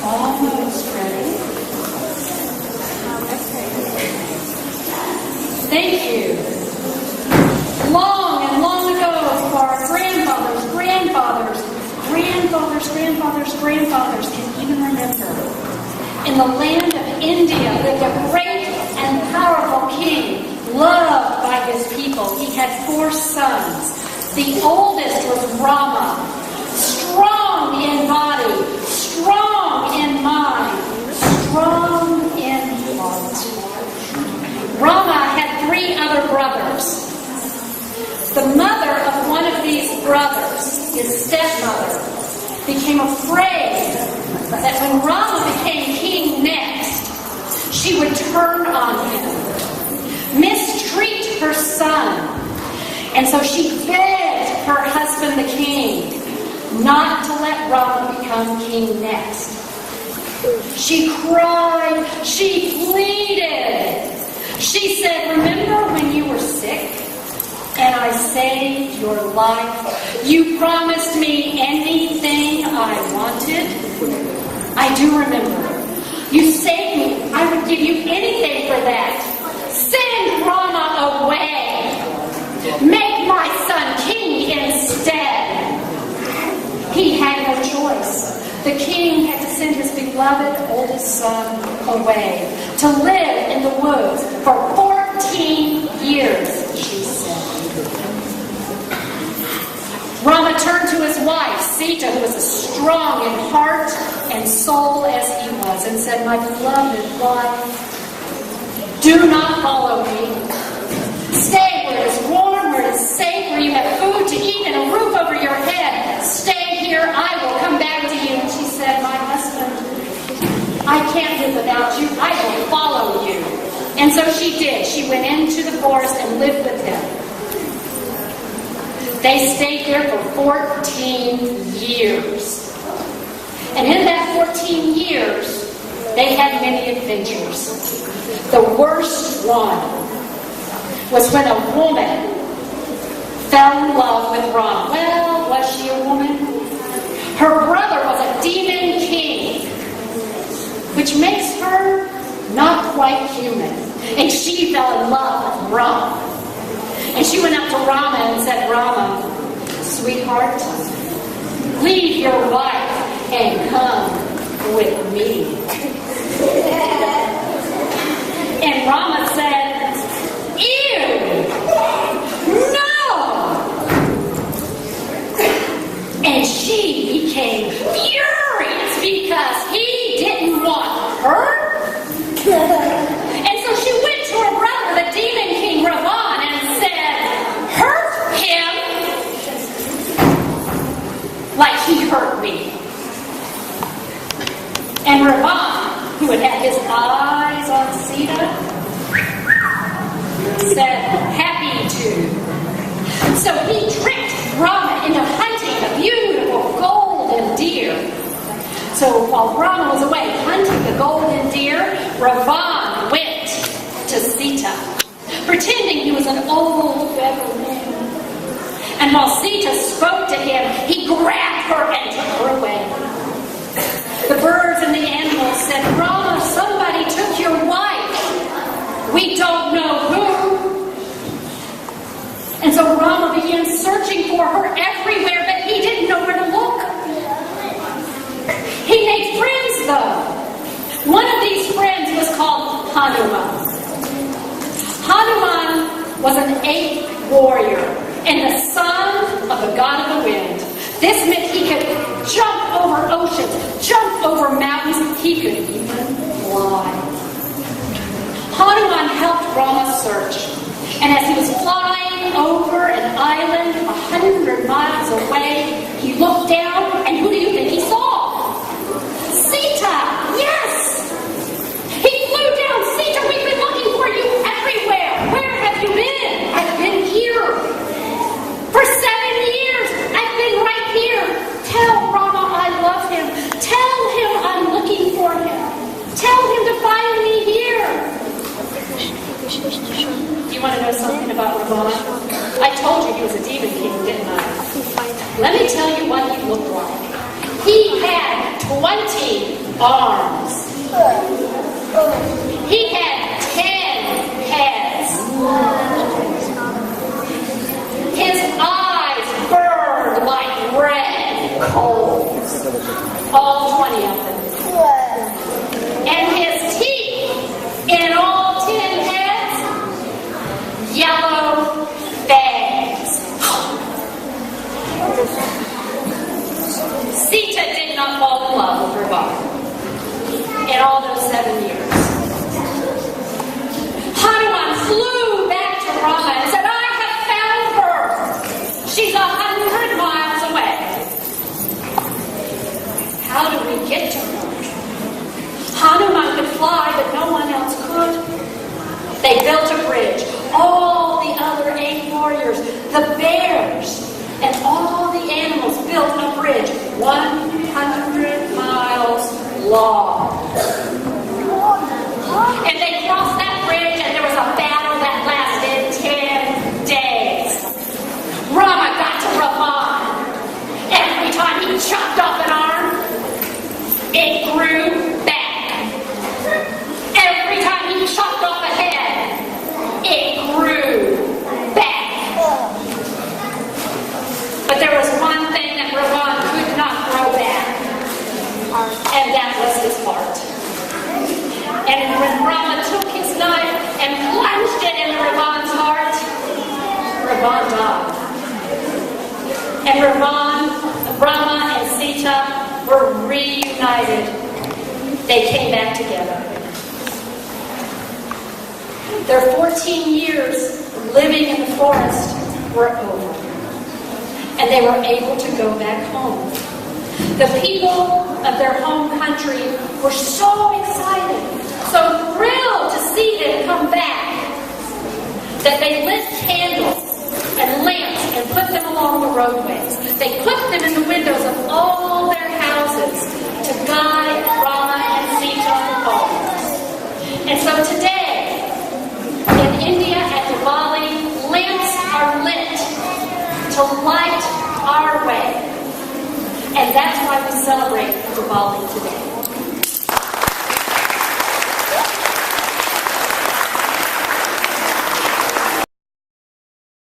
Almost ready. Thank you. Long and long ago, for our grandfathers can even remember, in the land of India lived a great and powerful king, loved by his people. He had 4 sons. The oldest was Rama, strong in body, strong in mind, strong in heart. Rama had 3 other brothers. The mother of one of these brothers, his stepmother, became afraid that when Rama became king next, she would turn on him, mistreat her son. And so she begged her husband, the king, not to let Rama become king next. She cried, she pleaded. She said, remember when you were sick and I saved your life? You promised me anything I wanted. I do remember. You saved me. I would give you anything for that. Send Rama away. Make my son king instead. He had no choice. The king had to send his beloved oldest son away to live in the woods for 14 years, she said. Rama turned to his wife, Sita, who was as strong in heart and soul as he was, and said, my beloved wife, do not follow me. Stay where it is warm, where it is safe, where you have food to eat and a roof over your head. Stay here, I will come back to you. And she said, my husband, I can't live without you. I will follow you. And so she did. She went into the forest and lived with him. They stayed there for 14 years. And in that 14 years, they had many adventures. The worst one was when a woman fell in love with Rama. Well, was she a woman? Her brother was a demon king, which makes her not quite human. And she fell in love with Rama. And she went up to Rama and said, Rama, sweetheart, leave your wife and come with me. And Rama said, ew, no! And she became furious because he didn't want her. And so she went to her brother, the demon king Rama, and said, hurt him like he hurt me. And Rama, who had had his eyes on Sita, said, happy to. So he tricked Rama into hunting a beautiful golden deer. So while Rama was away hunting the golden deer, Ravan went to Sita, pretending he was an old beggar man. And while Sita spoke to him, he grabbed her and took her away. The birds and the animals said, Rama, somebody took your wife. We don't know who. And so Rama began searching for her everywhere, but he didn't know where to look. He made friends, though. One of these friends was called Hanuman. Hanuman was an 8th warrior and the son of the god of the wind. This meant he could jump over oceans, jump over mountains. He could even fly. Hanuman helped Rama search. And as he was flying over an island 100 miles away, he looked down, and who do you think he saw? Sita! Yes! He flew down. Sita, we've been looking for you everywhere. Where have you been? I've been here. For 7 years, I've been right here. Tell Rama I love him. Tell him I'm looking for him. Tell him to find me here. Do you want to know something about Rama? I told you he was a demon king, didn't I? Let me tell arms. He had 10 heads. His eyes burned like red coals. All 20 of them. And his teeth, in all 10 heads, yellow fangs. Sita did not fall in love with Rama in all those 7 years. Hanuman flew back to Rama and said, I have found her. She's 100 miles away. How do we get to her? Hanuman could fly, but no one else could. They built a bridge. All the other 8 warriors, the bears, and all the animals built a bridge 100 miles long. And they crossed that bridge, and there was a battle that lasted 10 days. Rama got to Rama. Every time he chopped off an arm, it grew back. Every time he chopped off a head, it grew back. But there was one thing that Rama could not grow back, and that was his heart. And when Rama took his knife and plunged it into Rama's heart, Rama died. And Rama and Sita were reunited. They came back together. Their 14 years living in the forest were over. And they were able to go back home. The people of their home country were so excited, so thrilled to see them come back, that they lit candles and lamps and put them along the roadways. They put them in the windows of all their houses to guide Rama and Sita home. And so today, in India at Diwali, lamps are lit to light our way. And that's why we celebrate Diwali today.